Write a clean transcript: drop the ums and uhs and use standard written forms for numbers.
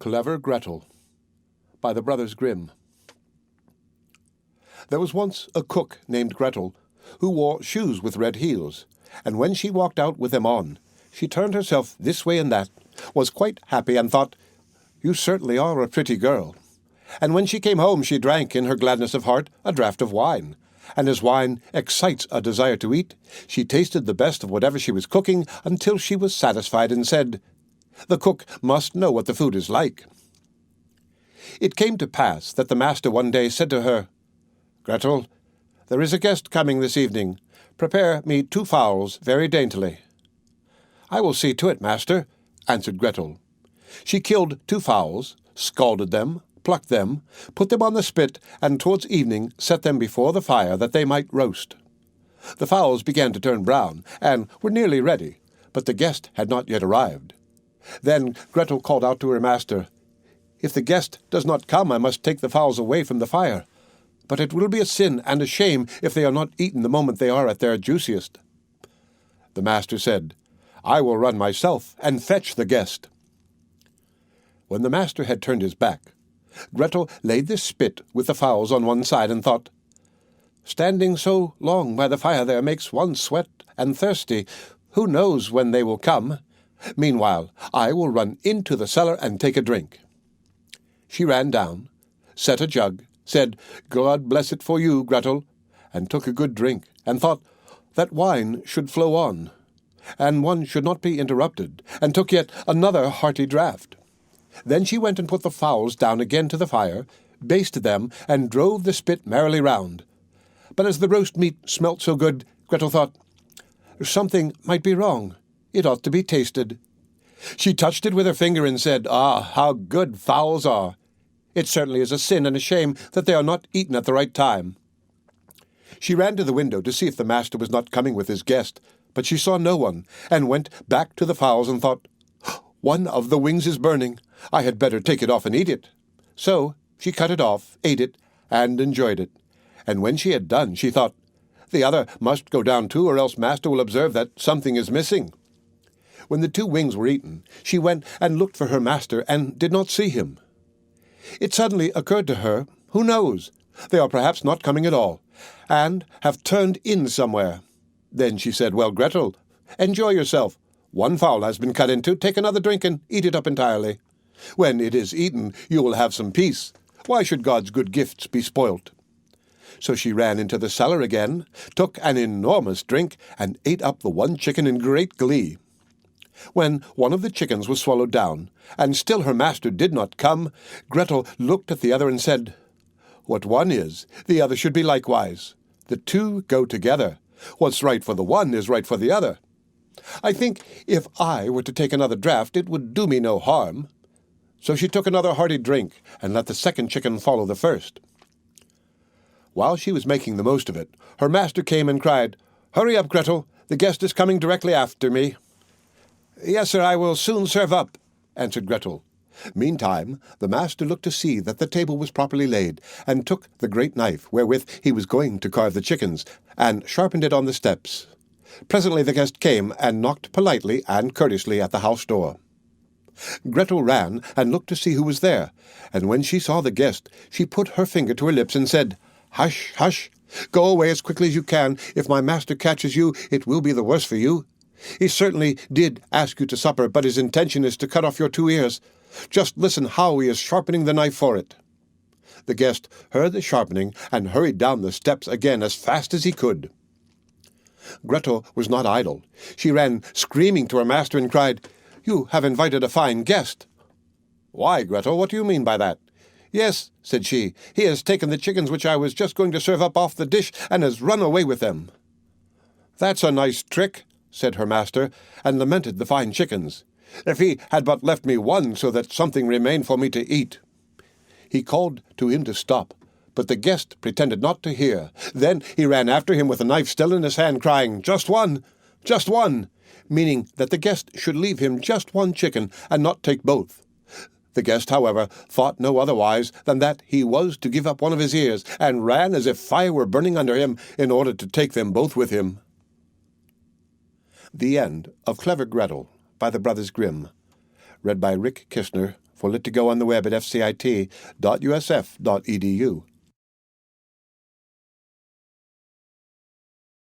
Clever Gretel by the brothers Grimm. There was once a cook named Gretel who wore shoes with red heels, and when she walked out with them on, she turned herself this way and that, was quite happy, and thought, "You certainly are a pretty girl." And when she came home, she drank, in her gladness of heart, a draught of wine. And as wine excites a desire to eat, she tasted the best of whatever she was cooking until she was satisfied and said, "The cook must know what the food is like." It came to pass that the master one day said to her, "Gretel, there is a guest coming this evening. Prepare me 2 fowls very daintily." "I will see to it, master," answered Gretel. She killed 2 fowls, scalded them, plucked them, put them on the spit, and towards evening set them before the fire that they might roast. The fowls began to turn brown, and were nearly ready, but the guest had not yet arrived. Then Gretel called out to her master, "If the guest does not come, I must take the fowls away from the fire. But it will be a sin and a shame if they are not eaten the moment they are at their juiciest." The master said, "I will run myself and fetch the guest." When the master had turned his back, Gretel laid the spit with the fowls on one side and thought, "Standing so long by the fire there makes one sweat and thirsty. Who knows when they will come? Meanwhile, I will run into the cellar and take a drink." She ran down, set a jug, said, "God bless it for you, Gretel," and took a good drink, and thought that wine should flow on, and one should not be interrupted, and took yet another hearty draught. Then she went and put the fowls down again to the fire, basted them, and drove the spit merrily round. But as the roast meat smelt so good, Gretel thought, something might be wrong. It ought to be tasted. She touched it with her finger and said, "Ah, how good fowls are! It certainly is a sin and a shame that they are not eaten at the right time." She ran to the window to see if the master was not coming with his guest, but she saw no one, and went back to the fowls and thought, "One of the wings is burning. I had better take it off and eat it." So she cut it off, ate it, and enjoyed it. And when she had done, she thought, "The other must go down too, or else master will observe that something is missing." When the 2 wings were eaten, she went and looked for her master and did not see him. It suddenly occurred to her, who knows, they are perhaps not coming at all, and have turned in somewhere. Then she said, "Well, Gretel, enjoy yourself. 1 fowl has been cut into. Take another drink and eat it up entirely. When it is eaten, you will have some peace. Why should God's good gifts be spoilt?" So she ran into the cellar again, took an enormous drink, and ate up the 1 chicken in great glee. When one of the chickens was swallowed down, and still her master did not come, Gretel looked at the other and said, "What one is, the other should be likewise. The 2 go together. What's right for the one is right for the other. I think if I were to take another draught, it would do me no harm." So she took another hearty drink, and let the 2nd chicken follow the first. While she was making the most of it, her master came and cried, "Hurry up, Gretel, the guest is coming directly after me." "Yes, sir, I will soon serve up," answered Gretel. Meantime, the master looked to see that the table was properly laid, and took the great knife wherewith he was going to carve the chickens, and sharpened it on the steps. Presently the guest came, and knocked politely and courteously at the house door. Gretel ran and looked to see who was there, and when she saw the guest, she put her finger to her lips and said, "Hush, hush! Go away as quickly as you can. If my master catches you, it will be the worse for you. He certainly did ask you to supper, but his intention is to cut off your 2 ears. Just listen how he is sharpening the knife for it." The guest heard the sharpening, and hurried down the steps again as fast as he could. Gretel was not idle. She ran screaming to her master and cried, "You have invited a fine guest." "Why, Gretel, what do you mean by that?" "Yes," said she, "he has taken the chickens which I was just going to serve up off the dish, and has run away with them." "That's a nice trick," said her master, and lamented the fine chickens. "If he had but left me 1 so that something remained for me to eat." He called to him to stop, but the guest pretended not to hear. Then he ran after him with the knife still in his hand, crying, "Just 1! Just 1!" meaning that the guest should leave him just 1 chicken, and not take both. The guest, however, thought no otherwise than that he was to give up 1 of his ears, and ran as if fire were burning under him, in order to take them both with him. The end of Clever Gretel by the brothers Grimm. Read by Rick Kishner for it to go on the web at fcit.usf.edu.